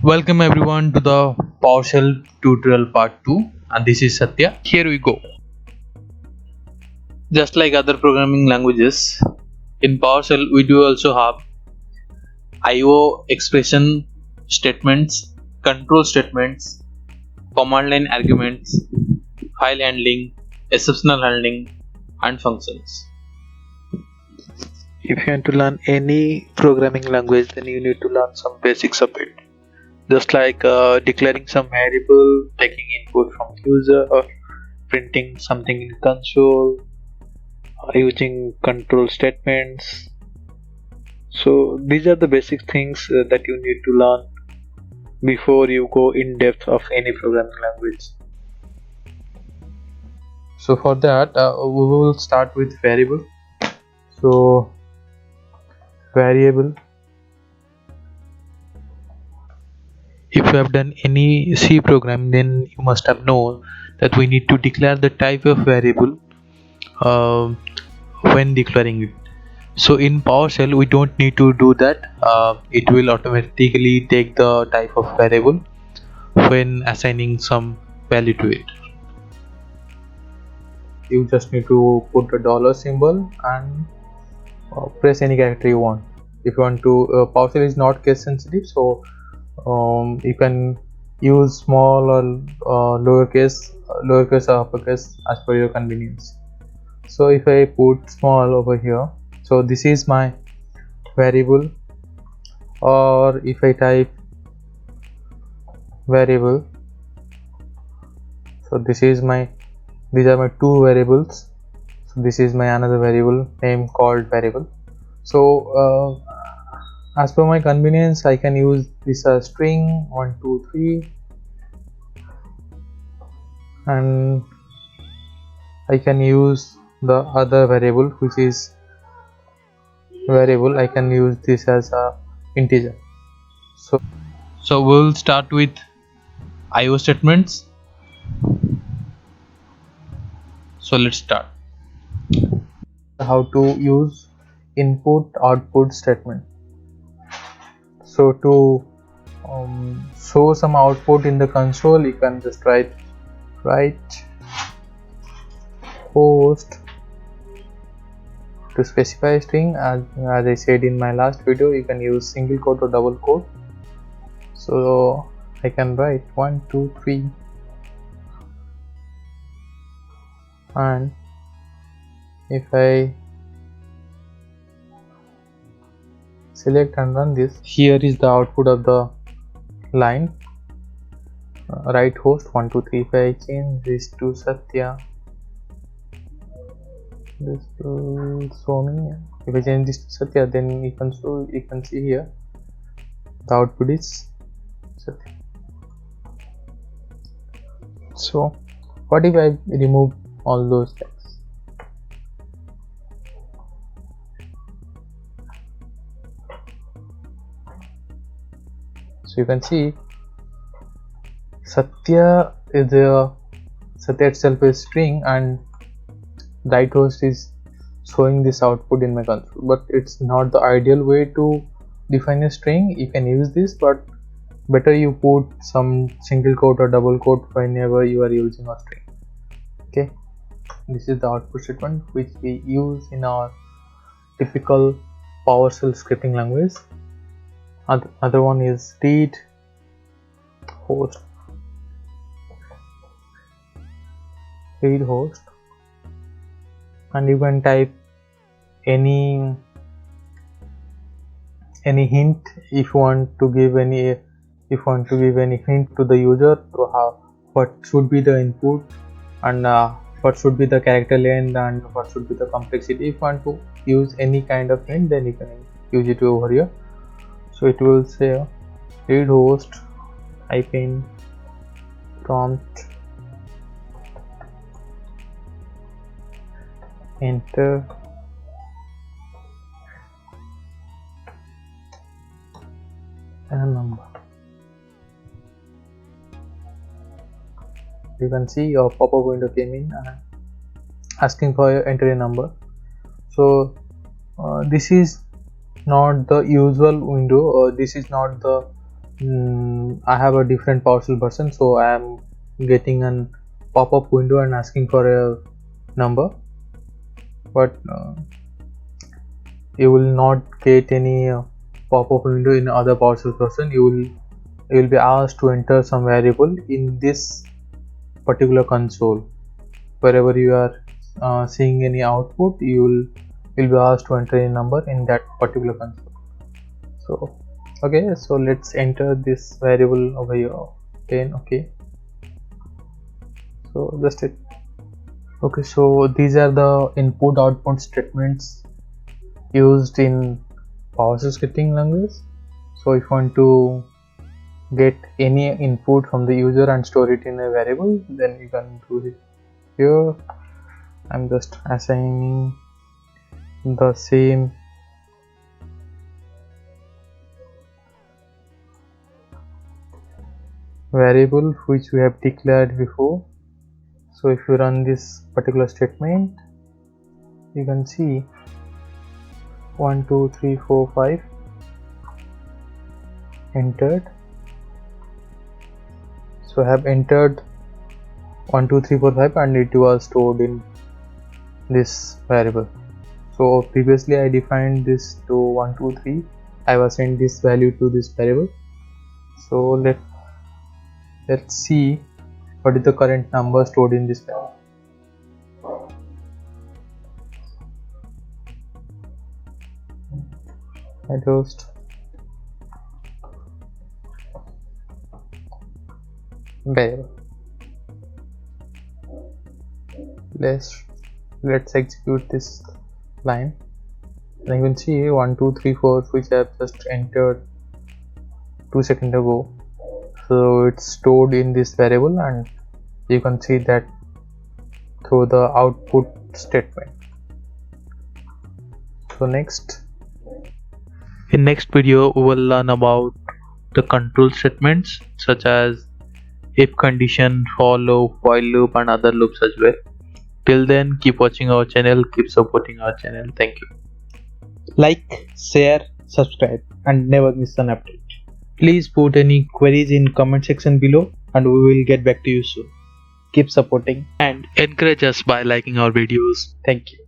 Welcome everyone to the PowerShell tutorial part 2, and this is Satya. Here we go. Just like other programming languages, in PowerShell we do also have IO expression statements, control statements, command line arguments, file handling, exceptional handling, and functions. If you want to learn any programming language, then you need to learn some basics of it. Just like declaring some variable, taking input from user, or printing something in console, using control statements. So these are the basic things that you need to learn before you go in depth of any programming language. So for that, we will start with variable. So variable. If you have done any C program, then you must have known that we need to declare the type of variable when declaring it. So in PowerShell we don't need to do that. It will automatically take the type of variable when assigning some value to it. You just need to put the dollar symbol and press any character you want. If you want to, PowerShell is not case sensitive, so you can use small or lowercase or uppercase as per your convenience. So if I put small over here, so this is my variable, or if I type variable, so these are my two variables. So this is my another variable name called variable. So as per my convenience, I can use this as string 1 2 3, and I can use the other variable which is variable. I can use this as a integer. So we'll start with IO statements. So let's start. How to use input output statement. So to show some output in the console, you can just write host to specify a string. As I said in my last video, you can use single quote or double quote. So I can write 1 2 3, and if I select and run this, here is the output of the line. Write host 1 2 3. If I change this to Satya, this will show me. If I change this to Satya, then you can see here the output is Satya. So what if I remove all those tags? So you can see Satya itself is string, and write host is showing this output in my console. But it's not the ideal way to define a string. You can use this, but better you put some single quote or double quote whenever you are using a string. Okay, this is the output statement which we use in our typical PowerShell scripting language. Other one is read host, and you can type any hint if you want to give any hint to the user to how what should be the input, and what should be the character length, and what should be the complexity. If you want to use any kind of hint, then you can use it over here. So it will say read host prompt enter a number. You can see your pop-up window came in asking for your enter a number. So this is not the usual window, or this is not the I have a different PowerShell version, so I am getting an pop-up window and asking for a number, but you will not get any pop-up window in other PowerShell version. You will be asked to enter some variable in this particular console. Wherever you are seeing any output, you will be asked to enter a number in that particular console. So okay, so let's enter this variable over here, 10. Okay, so just it. Okay, so these are the input output statements used in PowerShell scripting language. So if you want to get any input from the user and store it in a variable, then you can do it here. I'm just assigning the same variable which we have declared before. So if you run this particular statement, you can see 1 2 3 4 5 entered. So I have entered 1 2 3 4 5 and it was stored in this variable. So previously I defined this to 1 2 3. I was sent this value to this variable. So let's see what is the current number stored in this variable. Host variable. Let's execute this line. And you can see 1 2 3 4 which I have just entered 2 seconds ago. So it's stored in this variable, and you can see that through the output statement. So In next video we will learn about the control statements such as if condition, for loop, while loop and other loops as well. Till then, keep watching our channel, keep supporting our channel. Thank you. Like, share, subscribe and never miss an update. Please put any queries in comment section below and we will get back to you soon. Keep supporting and encourage us by liking our videos. Thank you.